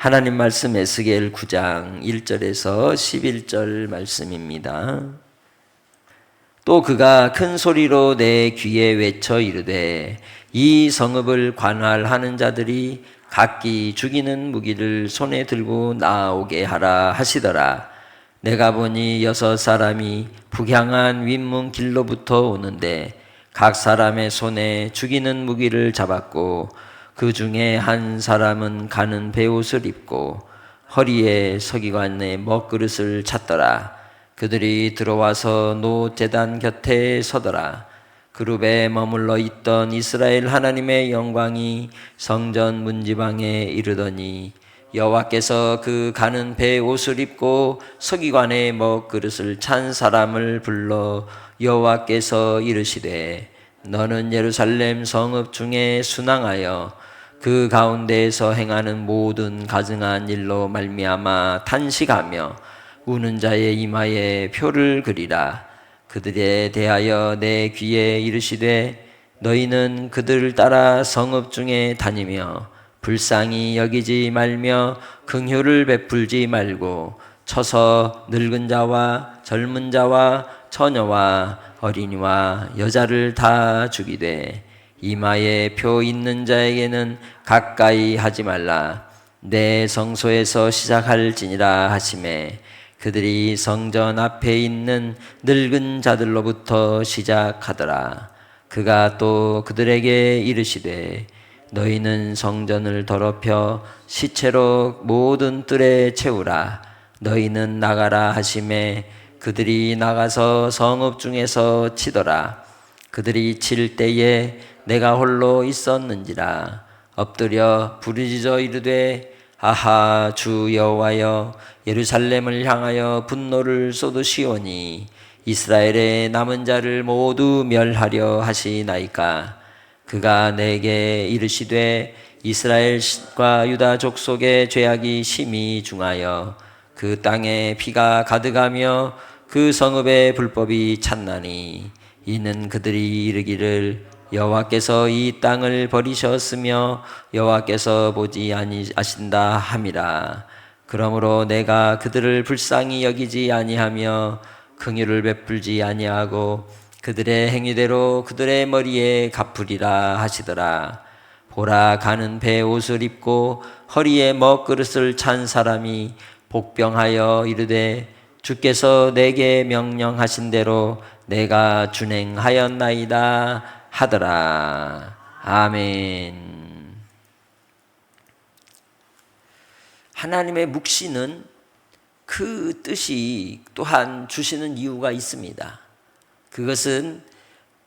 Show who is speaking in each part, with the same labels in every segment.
Speaker 1: 하나님 말씀 에스겔 9장 1절에서 11절 말씀입니다. 또 그가 큰 소리로 내 귀에 외쳐 이르되 이 성읍을 관할하는 자들이 각기 죽이는 무기를 손에 들고 나오게 하라 하시더라. 내가 보니 6사람이 북향한 윗문 길로부터 오는데 각 사람의 손에 죽이는 무기를 잡았고 그 중에 한 사람은 가는 베옷을 입고 허리에 서기관의 먹그릇을 찼더라. 그들이 들어와서 노 제단 곁에 서더라. 그룹에 머물러 있던 이스라엘 하나님의 영광이 성전 문지방에 이르더니 여호와께서 그 가는 베옷을 입고 서기관의 먹그릇을 찬 사람을 불러 여호와께서 이르시되 너는 예루살렘 성읍 중에 순항하여 그 가운데에서 행하는 모든 가증한 일로 말미암아 탄식하며 우는 자의 이마에 표를 그리라. 그들에 대하여 내 귀에 이르시되 너희는 그들을 따라 성읍 중에 다니며 불쌍히 여기지 말며 긍휼을 베풀지 말고 쳐서 늙은 자와 젊은 자와 처녀와 어린이와 여자를 다 죽이되 이마에 표 있는 자에게는 가까이 하지 말라. 내 성소에서 시작할지니라 하시매 그들이 성전 앞에 있는 늙은 자들로부터 시작하더라. 그가 또 그들에게 이르시되 너희는 성전을 더럽혀 시체로 모든 뜰에 채우라. 너희는 나가라 하시매 그들이 나가서 성읍 중에서 치더라. 그들이 칠 때에 내가 홀로 있었는지라. 엎드려 부르짖어 이르되 아하 주 여호와여 예루살렘을 향하여 분노를 쏟으시오니 이스라엘의 남은 자를 모두 멸하려 하시나이까. 그가 내게 이르시되 이스라엘과 유다 족속의 죄악이 심히 중하여 그 땅에 피가 가득하며 그 성읍에 불법이 찼나니 이는 그들이 이르기를 여호와께서 이 땅을 버리셨으며 여호와께서 보지 아니하신다 함이라. 그러므로 내가 그들을 불쌍히 여기지 아니하며 긍휼을 베풀지 아니하고 그들의 행위대로 그들의 머리에 갚으리라 하시더라. 보라 가는 베옷을 입고 허리에 먹그릇을 찬 사람이 복병하여 이르되 주께서 내게 명령하신 대로 내가 준행하였나이다 하더라. 아멘. 하나님의 묵시는 그 뜻이 또한 주시는 이유가 있습니다. 그것은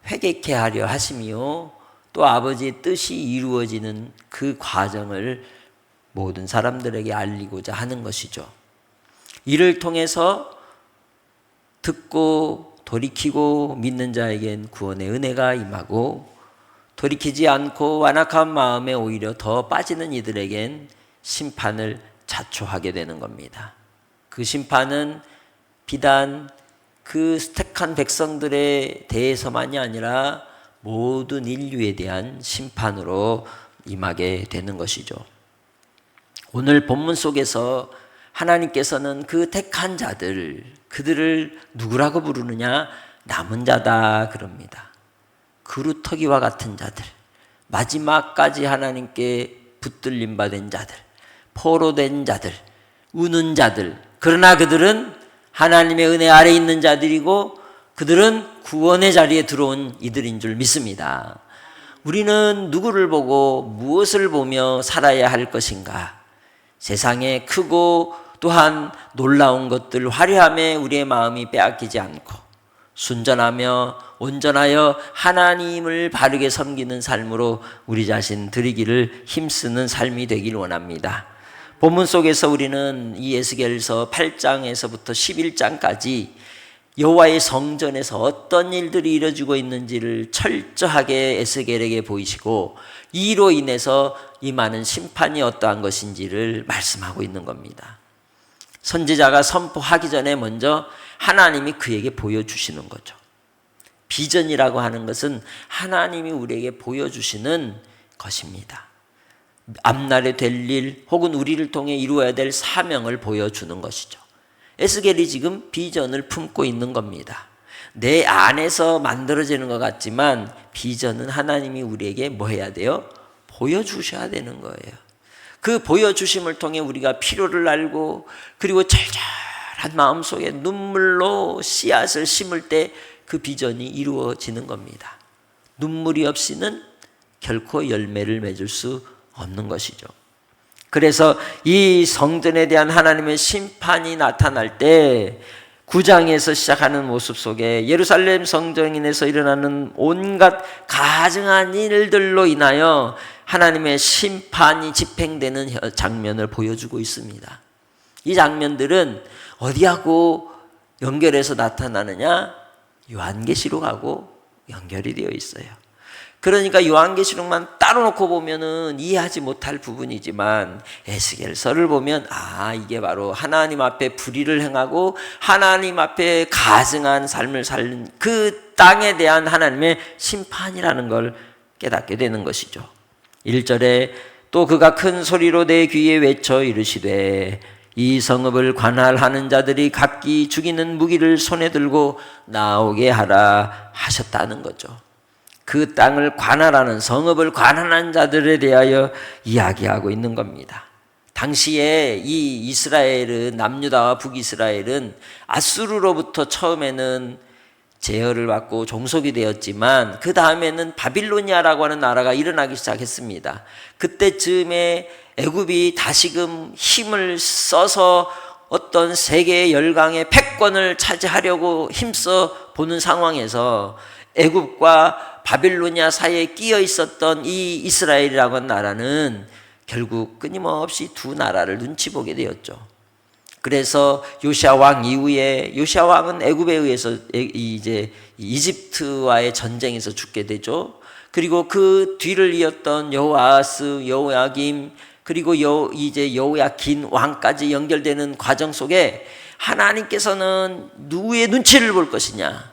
Speaker 1: 회개케 하려 하심이요 또 아버지의 뜻이 이루어지는 그 과정을 모든 사람들에게 알리고자 하는 것이죠. 이를 통해서 듣고 돌이키고 믿는 자에겐 구원의 은혜가 임하고 돌이키지 않고 완악한 마음에 오히려 더 빠지는 이들에겐 심판을 자초하게 되는 겁니다. 그 심판은 비단 그 택한 백성들에 대해서만이 아니라 모든 인류에 대한 심판으로 임하게 되는 것이죠. 오늘 본문 속에서 하나님께서는 그 택한 자들, 그들을 누구라고 부르느냐? 남은 자다 그럽니다. 그루터기와 같은 자들, 마지막까지 하나님께 붙들림 받은 자들, 포로된 자들, 우는 자들. 그러나 그들은 하나님의 은혜 아래 있는 자들이고 그들은 구원의 자리에 들어온 이들인 줄 믿습니다. 우리는 누구를 보고 무엇을 보며 살아야 할 것인가? 세상에 크고 또한 놀라운 것들, 화려함에 우리의 마음이 빼앗기지 않고 순전하며 온전하여 하나님을 바르게 섬기는 삶으로 우리 자신 드리기를 힘쓰는 삶이 되길 원합니다. 본문 속에서 우리는 이 에스겔서 8장에서부터 11장까지 여호와의 성전에서 어떤 일들이 이루어지고 있는지를 철저하게 에스겔에게 보이시고 이로 인해서 임하는 심판이 어떠한 것인지를 말씀하고 있는 겁니다. 선지자가 선포하기 전에 먼저 하나님이 그에게 보여주시는 거죠. 비전이라고 하는 것은 하나님이 우리에게 보여주시는 것입니다. 앞날에 될 일 혹은 우리를 통해 이루어야 될 사명을 보여주는 것이죠. 에스겔이 지금 비전을 품고 있는 겁니다. 내 안에서 만들어지는 것 같지만 비전은 하나님이 우리에게 뭐 해야 돼요? 보여주셔야 되는 거예요. 그 보여주심을 통해 우리가 필요를 알고 그리고 절절한 마음속에 눈물로 씨앗을 심을 때 그 비전이 이루어지는 겁니다. 눈물이 없이는 결코 열매를 맺을 수 없는 것이죠. 그래서 이 성전에 대한 하나님의 심판이 나타날 때 9장에서 시작하는 모습 속에 예루살렘 성전에서 일어나는 온갖 가증한 일들로 인하여 하나님의 심판이 집행되는 장면을 보여주고 있습니다. 이 장면들은 어디하고 연결해서 나타나느냐? 요한계시록하고 연결이 되어 있어요. 그러니까 요한계시록만 따로 놓고 보면은 이해하지 못할 부분이지만 에스겔서를 보면 이게 바로 하나님 앞에 불의를 행하고 하나님 앞에 가증한 삶을 사는 그 땅에 대한 하나님의 심판이라는 걸 깨닫게 되는 것이죠. 1절에 또 그가 큰 소리로 내 귀에 외쳐 이르시되 이 성읍을 관할하는 자들이 각기 죽이는 무기를 손에 들고 나오게 하라 하셨다는 거죠. 그 땅을 관할하는 성읍을 관할하는 자들에 대하여 이야기하고 있는 겁니다. 당시에 이 이스라엘은 남유다와 북이스라엘은 아수르로부터 처음에는 제어를 받고 종속이 되었지만 그 다음에는 바빌로니아라고 하는 나라가 일어나기 시작했습니다. 그때쯤에 애굽이 다시금 힘을 써서 어떤 세계 열강의 패권을 차지하려고 힘써 보는 상황에서 애굽과 바빌로니아 사이에 끼어 있었던 이 이스라엘이라고 하는 나라는 결국 끊임없이 두 나라를 눈치 보게 되었죠. 그래서 요시아 왕 이후에 요시아 왕은 애굽에 의해서 이제 이집트와의 전쟁에서 죽게 되죠. 그리고 그 뒤를 이었던 여호아스, 여호야김 그리고 이제 여호야긴 왕까지 연결되는 과정 속에 하나님께서는 누구의 눈치를 볼 것이냐?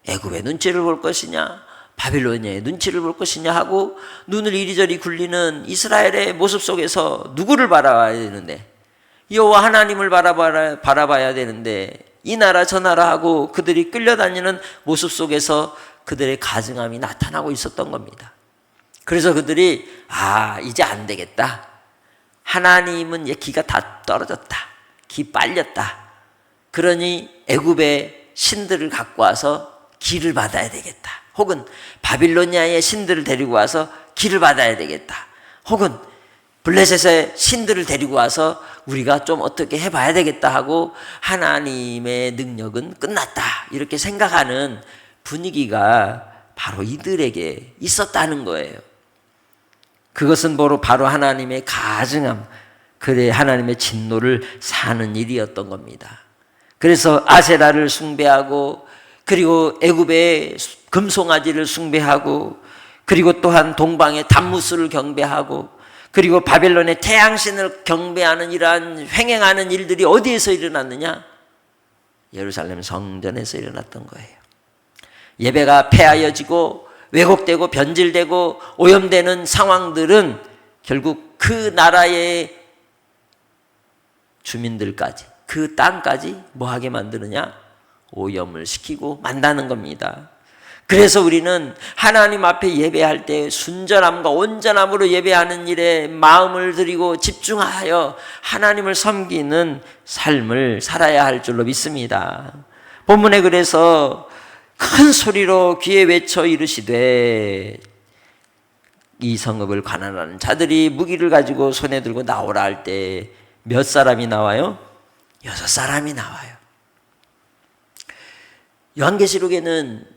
Speaker 1: 애굽의 눈치를 볼 것이냐? 바빌로니아의 눈치를 볼 것이냐 하고 눈을 이리저리 굴리는 이스라엘의 모습 속에서 누구를 바라봐야 되는데 여호와 하나님을 바라봐야 되는데 이 나라 저 나라 하고 그들이 끌려다니는 모습 속에서 그들의 가증함이 나타나고 있었던 겁니다. 그래서 그들이 이제 안 되겠다. 하나님은 기가 다 떨어졌다. 기 빨렸다. 그러니 애굽의 신들을 갖고 와서 기를 받아야 되겠다. 혹은 바빌로니아의 신들을 데리고 와서 기를 받아야 되겠다. 혹은 블레셋의 신들을 데리고 와서 우리가 좀 어떻게 해봐야 되겠다 하고 하나님의 능력은 끝났다. 이렇게 생각하는 분위기가 바로 이들에게 있었다는 거예요. 그것은 바로 하나님의 가증함, 그래 하나님의 진노를 사는 일이었던 겁니다. 그래서 아세라를 숭배하고 그리고 애굽의 금송아지를 숭배하고 그리고 또한 동방의 담무스를 경배하고 그리고 바벨론의 태양신을 경배하는 이러한 횡행하는 일들이 어디에서 일어났느냐? 예루살렘 성전에서 일어났던 거예요. 예배가 폐하여지고 왜곡되고 변질되고 오염되는 상황들은 결국 그 나라의 주민들까지 그 땅까지 뭐하게 만드느냐? 오염을 시키고 만다는 겁니다. 그래서 우리는 하나님 앞에 예배할 때 순전함과 온전함으로 예배하는 일에 마음을 들이고 집중하여 하나님을 섬기는 삶을 살아야 할 줄로 믿습니다. 본문에 그래서 큰 소리로 귀에 외쳐 이르시되 이 성읍을 관할하는 자들이 무기를 가지고 손에 들고 나오라 할 때 몇 사람이 나와요? 6사람이 나와요. 요한계시록에는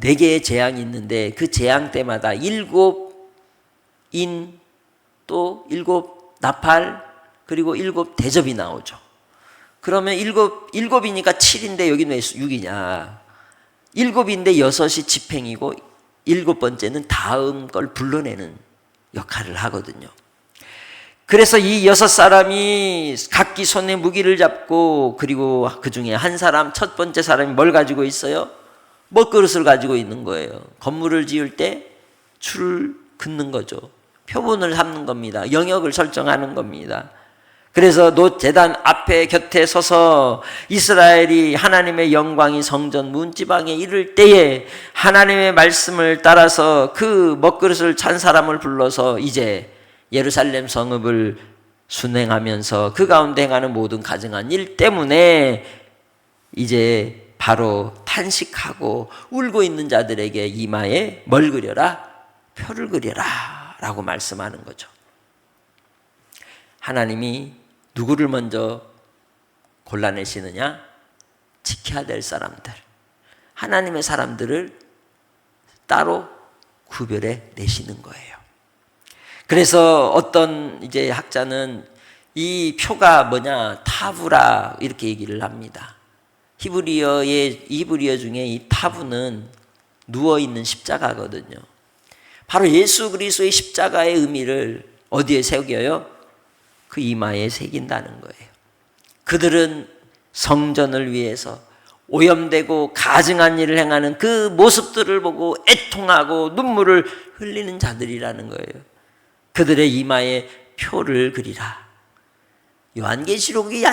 Speaker 1: 4개의 재앙이 있는데 그 재앙 때마다 7인 또 7 나팔 그리고 7 대접이 나오죠. 그러면 7이니까 7인데 여기는 왜 6이냐? 7인데 6이 집행이고 7번째는 다음 걸 불러내는 역할을 하거든요. 그래서 이 6사람이 각기 손에 무기를 잡고 그리고 그 중에 한 사람, 첫 번째 사람이 뭘 가지고 있어요? 먹그릇을 가지고 있는 거예요. 건물을 지을 때 줄을 긋는 거죠. 표본을 삼는 겁니다. 영역을 설정하는 겁니다. 그래서 노제단 앞에 곁에 서서 이스라엘이 하나님의 영광이 성전 문지방에 이를 때에 하나님의 말씀을 따라서 그 먹그릇을 찬 사람을 불러서 이제 예루살렘 성읍을 순행하면서 그 가운데 행하는 모든 가증한 일 때문에 이제 바로 탄식하고 울고 있는 자들에게 이마에 뭘 그려라? 표를 그려라 라고 말씀하는 거죠. 하나님이 누구를 먼저 골라내시느냐? 지켜야 될 사람들, 하나님의 사람들을 따로 구별해 내시는 거예요. 그래서 어떤 이제 학자는 이 표가 뭐냐? 타부라 이렇게 얘기를 합니다. 히브리어 중에 이 타부는 누워있는 십자가거든요. 바로 예수 그리스도의 십자가의 의미를 어디에 새겨요? 그 이마에 새긴다는 거예요. 그들은 성전을 위해서 오염되고 가증한 일을 행하는 그 모습들을 보고 애통하고 눈물을 흘리는 자들이라는 거예요. 그들의 이마에 표를 그리라. 요한계시록이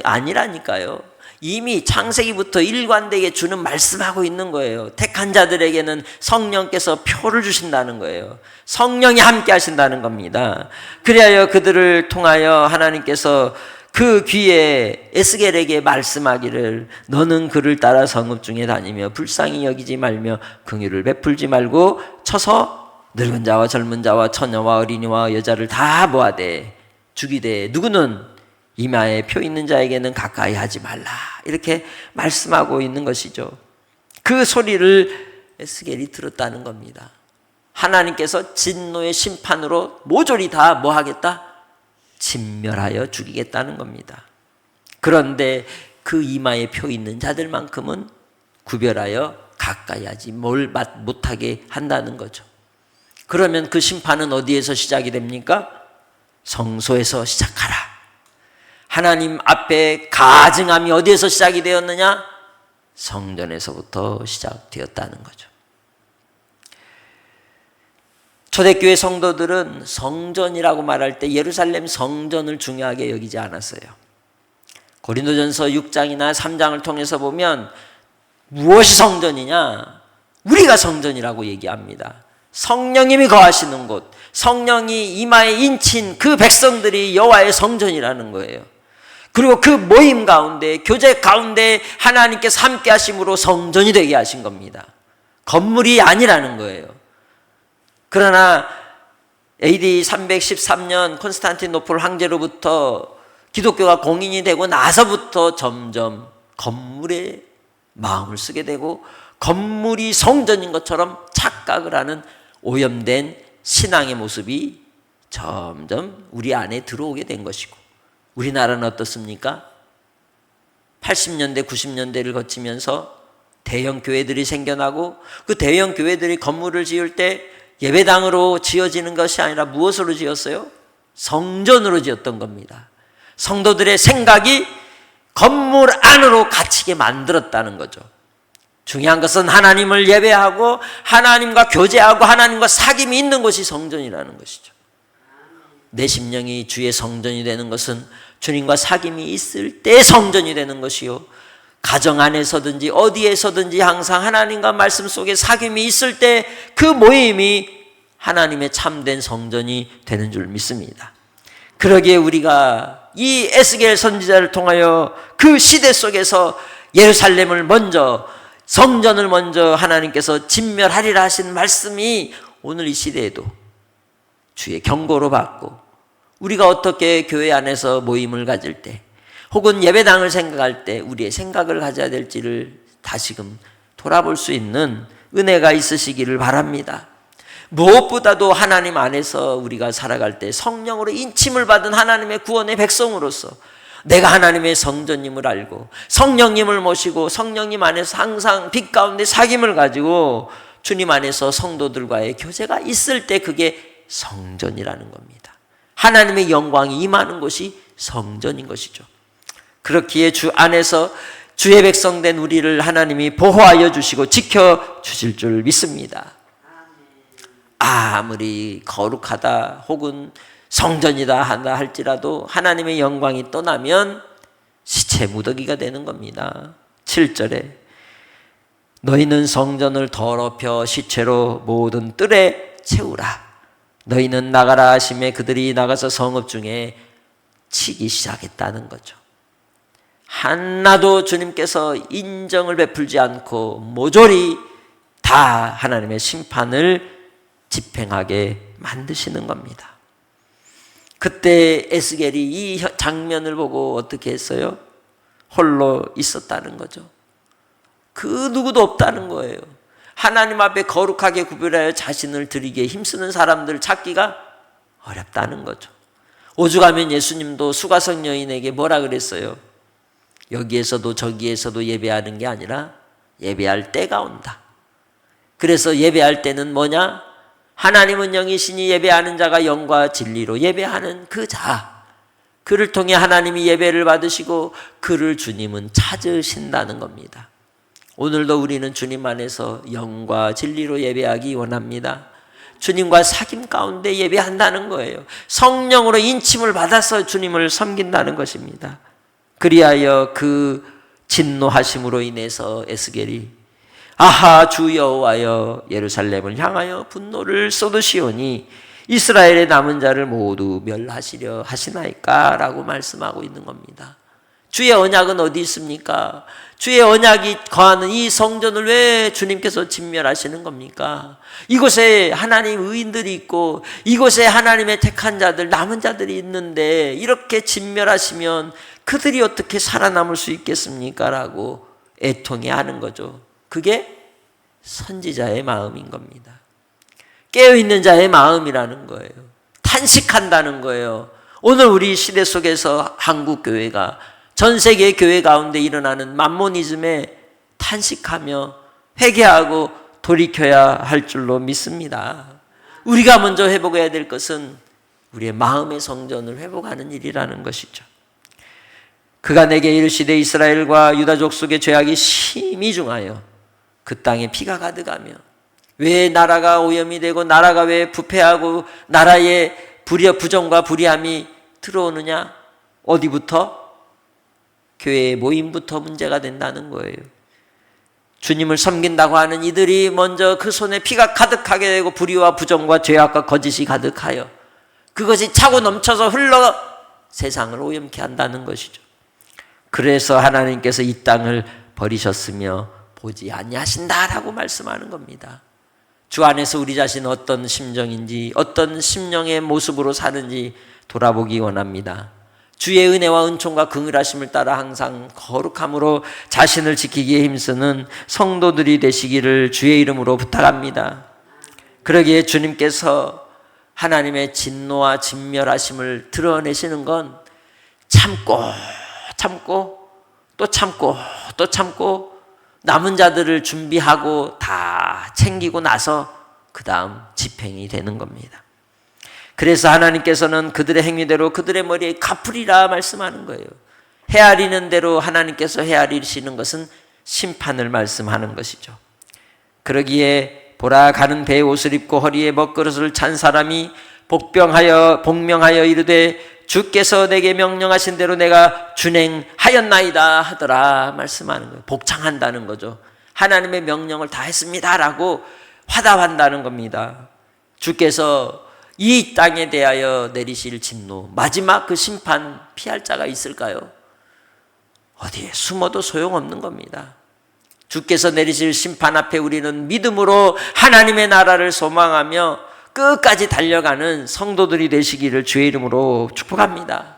Speaker 1: 아니라니까요. 이미 창세기부터 일관되게 주는 말씀하고 있는 거예요. 택한 자들에게는 성령께서 표를 주신다는 거예요. 성령이 함께 하신다는 겁니다. 그리하여 그들을 통하여 하나님께서 그 귀에 에스겔에게 말씀하기를 너는 그를 따라 성읍 중에 다니며 불쌍히 여기지 말며 긍휼을 베풀지 말고 쳐서 늙은 자와 젊은 자와 처녀와 어린이와 여자를 다 모아대 죽이되 누구는 이마에 표 있는 자에게는 가까이 하지 말라 이렇게 말씀하고 있는 것이죠. 그 소리를 에스겔이 들었다는 겁니다. 하나님께서 진노의 심판으로 모조리 다 뭐 하겠다? 진멸하여 죽이겠다는 겁니다. 그런데 그 이마에 표 있는 자들만큼은 구별하여 가까이 하지 못하게 한다는 거죠. 그러면 그 심판은 어디에서 시작이 됩니까? 성소에서 시작하라. 하나님 앞에 가증함이 어디에서 시작이 되었느냐? 성전에서부터 시작되었다는 거죠. 초대교회 성도들은 성전이라고 말할 때 예루살렘 성전을 중요하게 여기지 않았어요. 고린도전서 6장이나 3장을 통해서 보면 무엇이 성전이냐? 우리가 성전이라고 얘기합니다. 성령님이 거하시는 곳, 성령이 이마에 인친 그 백성들이 여호와의 성전이라는 거예요. 그리고 그 모임 가운데, 교제 가운데 하나님께서 함께 하심으로 성전이 되게 하신 겁니다. 건물이 아니라는 거예요. 그러나 AD 313년 콘스탄티노플 황제로부터 기독교가 공인이 되고 나서부터 점점 건물에 마음을 쓰게 되고 건물이 성전인 것처럼 착각을 하는 오염된 신앙의 모습이 점점 우리 안에 들어오게 된 것이고, 우리나라는 어떻습니까? 80년대 90년대를 거치면서 대형 교회들이 생겨나고 그 대형 교회들이 건물을 지을 때 예배당으로 지어지는 것이 아니라 무엇으로 지었어요? 성전으로 지었던 겁니다. 성도들의 생각이 건물 안으로 갇히게 만들었다는 거죠. 중요한 것은 하나님을 예배하고 하나님과 교제하고 하나님과 사귐이 있는 것이 성전이라는 것이죠. 내 심령이 주의 성전이 되는 것은 주님과 사귐이 있을 때 성전이 되는 것이요, 가정 안에서든지 어디에서든지 항상 하나님과 말씀 속에 사귐이 있을 때 그 모임이 하나님의 참된 성전이 되는 줄 믿습니다. 그러기에 우리가 이 에스겔 선지자를 통하여 그 시대 속에서 예루살렘을 먼저, 성전을 먼저 하나님께서 진멸하리라 하신 말씀이 오늘 이 시대에도 주의 경고로 받고, 우리가 어떻게 교회 안에서 모임을 가질 때 혹은 예배당을 생각할 때 우리의 생각을 가져야 될지를 다시금 돌아볼 수 있는 은혜가 있으시기를 바랍니다. 무엇보다도 하나님 안에서 우리가 살아갈 때 성령으로 인침을 받은 하나님의 구원의 백성으로서 내가 하나님의 성전님을 알고 성령님을 모시고 성령님 안에서 항상 빛 가운데 사귐을 가지고 주님 안에서 성도들과의 교제가 있을 때 그게 성전이라는 겁니다. 하나님의 영광이 임하는 곳이 성전인 것이죠. 그렇기에 주 안에서 주의 백성된 우리를 하나님이 보호하여 주시고 지켜주실 줄 믿습니다. 아무리 거룩하다 혹은 성전이다 한다 할지라도 하나님의 영광이 떠나면 시체 무더기가 되는 겁니다. 7절에 너희는 성전을 더럽혀 시체로 모든 뜰에 채우라. 너희는 나가라 하심에 그들이 나가서 성읍 중에 치기 시작했다는 거죠. 하나도 주님께서 인정을 베풀지 않고 모조리 다 하나님의 심판을 집행하게 만드시는 겁니다. 그때 에스겔이 이 장면을 보고 어떻게 했어요? 홀로 있었다는 거죠. 그 누구도 없다는 거예요. 하나님 앞에 거룩하게 구별하여 자신을 드리기에 힘쓰는 사람들 찾기가 어렵다는 거죠. 오죽하면 예수님도 수가성 여인에게 뭐라 그랬어요? 여기에서도 저기에서도 예배하는 게 아니라 예배할 때가 온다. 그래서 예배할 때는 뭐냐? 하나님은 영이시니 예배하는 자가 영과 진리로 예배하는 그 자, 그를 통해 하나님이 예배를 받으시고 그를 주님은 찾으신다는 겁니다. 오늘도 우리는 주님 안에서 영과 진리로 예배하기 원합니다. 주님과 사귐 가운데 예배한다는 거예요. 성령으로 인침을 받아서 주님을 섬긴다는 것입니다. 그리하여 그 진노하심으로 인해서 에스겔이 아하 주 여호와여 예루살렘을 향하여 분노를 쏟으시오니 이스라엘의 남은 자를 모두 멸하시려 하시나이까 라고 말씀하고 있는 겁니다. 주의 언약은 어디 있습니까? 주의 언약이 거하는 이 성전을 왜 주님께서 진멸하시는 겁니까? 이곳에 하나님 의인들이 있고 이곳에 하나님의 택한 자들 남은 자들이 있는데 이렇게 진멸하시면 그들이 어떻게 살아남을 수 있겠습니까? 라고 애통해하는 거죠. 그게 선지자의 마음인 겁니다. 깨어있는 자의 마음이라는 거예요. 탄식한다는 거예요. 오늘 우리 시대 속에서 한국 교회가 전 세계 교회 가운데 일어나는 맘모니즘에 탄식하며 회개하고 돌이켜야 할 줄로 믿습니다. 우리가 먼저 회복해야 될 것은 우리의 마음의 성전을 회복하는 일이라는 것이죠. 그가 내게 이르시되 이스라엘과 유다 족속의 죄악이 심히 중하여 그 땅에 피가 가득하며 왜 나라가 오염이 되고 나라가 왜 부패하고 나라에 부정과 불의함이 들어오느냐? 어디부터? 교회의 모임부터 문제가 된다는 거예요. 주님을 섬긴다고 하는 이들이 먼저 그 손에 피가 가득하게 되고 불의와 부정과 죄악과 거짓이 가득하여 그것이 차고 넘쳐서 흘러 세상을 오염케 한다는 것이죠. 그래서 하나님께서 이 땅을 버리셨으며 보지 아니하신다라고 말씀하는 겁니다. 주 안에서 우리 자신은 어떤 심정인지 어떤 심령의 모습으로 사는지 돌아보기 원합니다. 주의 은혜와 은총과 긍휼하심을 따라 항상 거룩함으로 자신을 지키기에 힘쓰는 성도들이 되시기를 주의 이름으로 부탁합니다. 그러기에 주님께서 하나님의 진노와 진멸하심을 드러내시는 건 참고 또 참고 또 참고 남은 자들을 준비하고 다 챙기고 나서 그 다음 집행이 되는 겁니다. 그래서 하나님께서는 그들의 행위대로 그들의 머리에 갚으리라 말씀하는 거예요. 헤아리는 대로 하나님께서 헤아리시는 것은 심판을 말씀하는 것이죠. 그러기에 보라 가는 배의 옷을 입고 허리에 먹그릇을 찬 사람이 복명하여 이르되 주께서 내게 명령하신 대로 내가 준행하였나이다 하더라 말씀하는 거예요. 복창한다는 거죠. 하나님의 명령을 다 했습니다라고 화답한다는 겁니다. 주께서 이 땅에 대하여 내리실 진노, 마지막 그 심판 피할 자가 있을까요? 어디에 숨어도 소용없는 겁니다. 주께서 내리실 심판 앞에 우리는 믿음으로 하나님의 나라를 소망하며 끝까지 달려가는 성도들이 되시기를 주의 이름으로 축복합니다.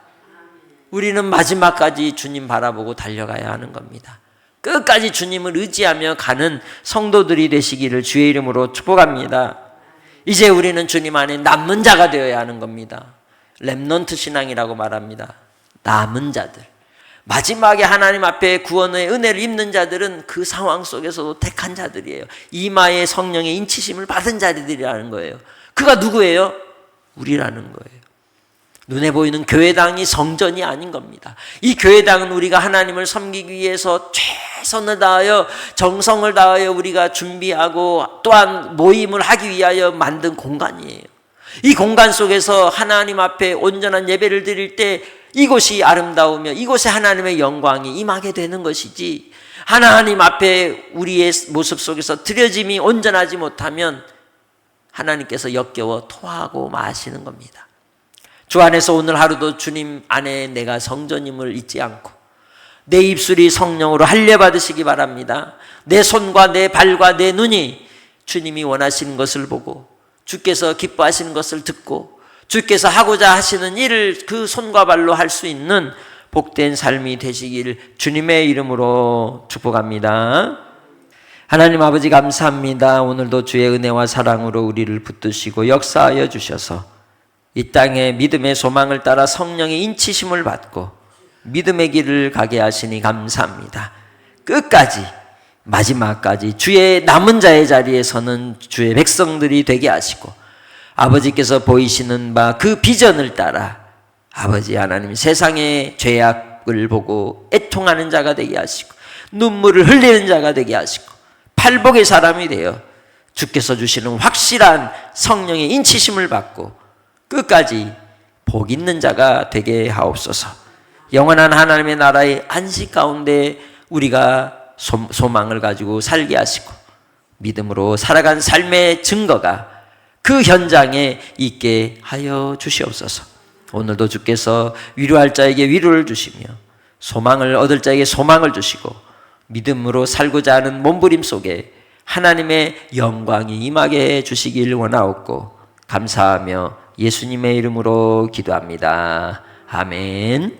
Speaker 1: 우리는 마지막까지 주님 바라보고 달려가야 하는 겁니다. 끝까지 주님을 의지하며 가는 성도들이 되시기를 주의 이름으로 축복합니다. 이제 우리는 주님 안에 남은 자가 되어야 하는 겁니다. 렘넌트 신앙이라고 말합니다. 남은 자들. 마지막에 하나님 앞에 구원의 은혜를 입는 자들은 그 상황 속에서도 택한 자들이에요. 이마에 성령의 인치심을 받은 자들이라는 거예요. 그가 누구예요? 우리라는 거예요. 눈에 보이는 교회당이 성전이 아닌 겁니다. 이 교회당은 우리가 하나님을 섬기기 위해서 최선을 다하여 정성을 다하여 우리가 준비하고 또한 모임을 하기 위하여 만든 공간이에요. 이 공간 속에서 하나님 앞에 온전한 예배를 드릴 때 이곳이 아름다우며 이곳에 하나님의 영광이 임하게 되는 것이지, 하나님 앞에 우리의 모습 속에서 드려짐이 온전하지 못하면 하나님께서 역겨워 토하고 마시는 겁니다. 주 안에서 오늘 하루도 주님 안에 내가 성전임을 잊지 않고 내 입술이 성령으로 할례받으시기 바랍니다. 내 손과 내 발과 내 눈이 주님이 원하시는 것을 보고 주께서 기뻐하시는 것을 듣고 주께서 하고자 하시는 일을 그 손과 발로 할 수 있는 복된 삶이 되시길 주님의 이름으로 축복합니다. 하나님 아버지 감사합니다. 오늘도 주의 은혜와 사랑으로 우리를 붙드시고 역사하여 주셔서 이 땅에 믿음의 소망을 따라 성령의 인치심을 받고 믿음의 길을 가게 하시니 감사합니다. 끝까지 마지막까지 주의 남은 자의 자리에 서는 주의 백성들이 되게 하시고 아버지께서 보이시는 바 그 비전을 따라 아버지 하나님 세상의 죄악을 보고 애통하는 자가 되게 하시고 눈물을 흘리는 자가 되게 하시고 팔복의 사람이 되어 주께서 주시는 확실한 성령의 인치심을 받고 끝까지 복 있는 자가 되게 하옵소서. 영원한 하나님의 나라의 안식 가운데 우리가 소망을 가지고 살게 하시고 믿음으로 살아간 삶의 증거가 그 현장에 있게 하여 주시옵소서. 오늘도 주께서 위로할 자에게 위로를 주시며 소망을 얻을 자에게 소망을 주시고 믿음으로 살고자 하는 몸부림 속에 하나님의 영광이 임하게 해 주시길 원하옵고 감사하며 예수님의 이름으로 기도합니다. 아멘.